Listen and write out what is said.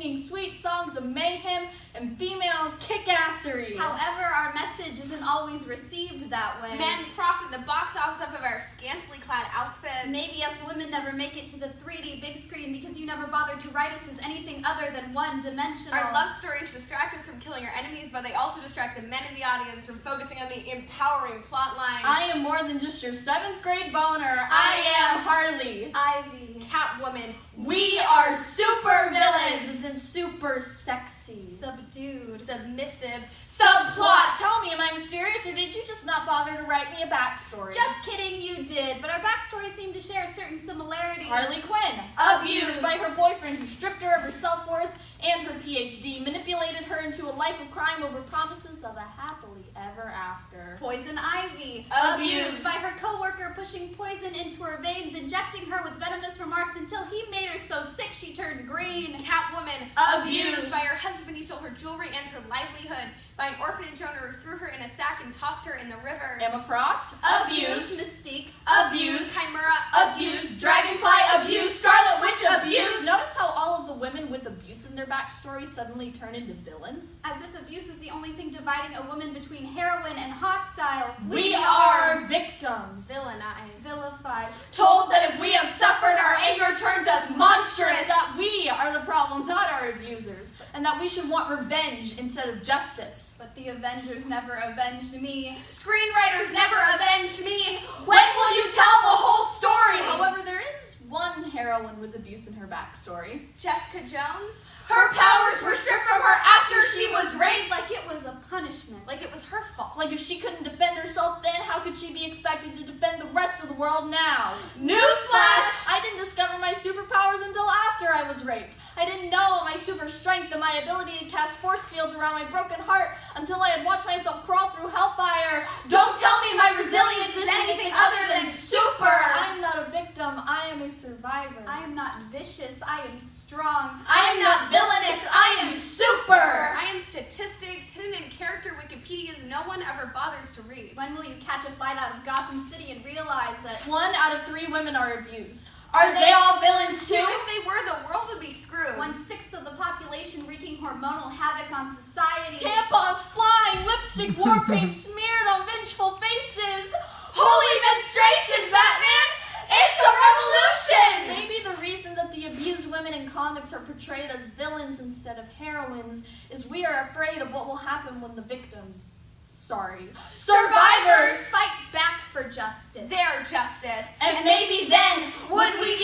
singing sweet songs of mayhem and female kick-assery. However, our message isn't always received that way. Men profit the box office off of our scantily clad outfits. Maybe us women never make it to the 3D big screen because you never bothered to write us as anything other than one-dimensional. Our love stories distract us from killing our enemies, but they also distract the men in the audience from focusing on the empowering plot line. I am more than just your 7th grade boner. I am Harley. Ivy. Catwoman. We are super villains. Isn't super sexy. Subdued. Submissive. Subplot. Tell me, am I mysterious or did you just not bother to write me a backstory? Just kidding, you did. But our backstories seem to share certain similarities. Harley Quinn. Abused by her boyfriend who stripped her of her self-worth and her PhD, manipulated her into a life of crime over promises of a happily ever after. Poison Ivy. Abused by her co-worker pushing poison into her veins, injecting her with venomous remarks until he made her so sick she turned green. Catwoman. Abused by her husband who stole her jewelry and her livelihood, by an orphanage owner who threw her in a sack and tossed her in the river. Emma Frost. Abused. Mystique. Abused. Chimera. Abused. Dragonfly. Abused. Scarlet Witch. Abused. Notice how all of the women with abuse in their backstory suddenly turn into villains? As if abuse is the only thing dividing a woman between heroine and hostile. We are victims. Villainized. Vilified. Told that if we have suffered, our anger turns us monstrous. That we are the problem, not our abusers. And that we should want revenge instead of justice. But the Avengers never avenged me. Screenwriters never avenged me. When will you tell the whole story? However, there is one heroine with abuse in her backstory. Jessica Jones. Her powers were stripped from her after she was raped. Like it was a punishment. Like it was her fault. Like if she couldn't defend herself then, how could she be expected to defend the rest of the world now? Newsflash! I didn't discover my superpowers until after I was raped. I didn't know my super strength and my ability to cast force fields around my broken heart until I had watched myself crawl through hellfire. Don't tell me my resilience is anything other than super! I am not a victim, I am a survivor. I am not vicious, I am strong. I am not villainous, I am super! I am statistics hidden in character Wikipedias no one ever bothers to read. When will you catch a flight out of Gotham City and realize that 1 out of 3 women are abused? Are they all villains too? If they were, the world would be screwed. 1/6 of the population wreaking hormonal havoc on society. Tampons flying, lipstick war paint smeared on vengeful faces. Holy menstruation, Batman! It's a revolution! Maybe the reason that the abused women in comics are portrayed as villains instead of heroines is we are afraid of what will happen when the victims, survivors fight back for justice. Their justice. And maybe then would we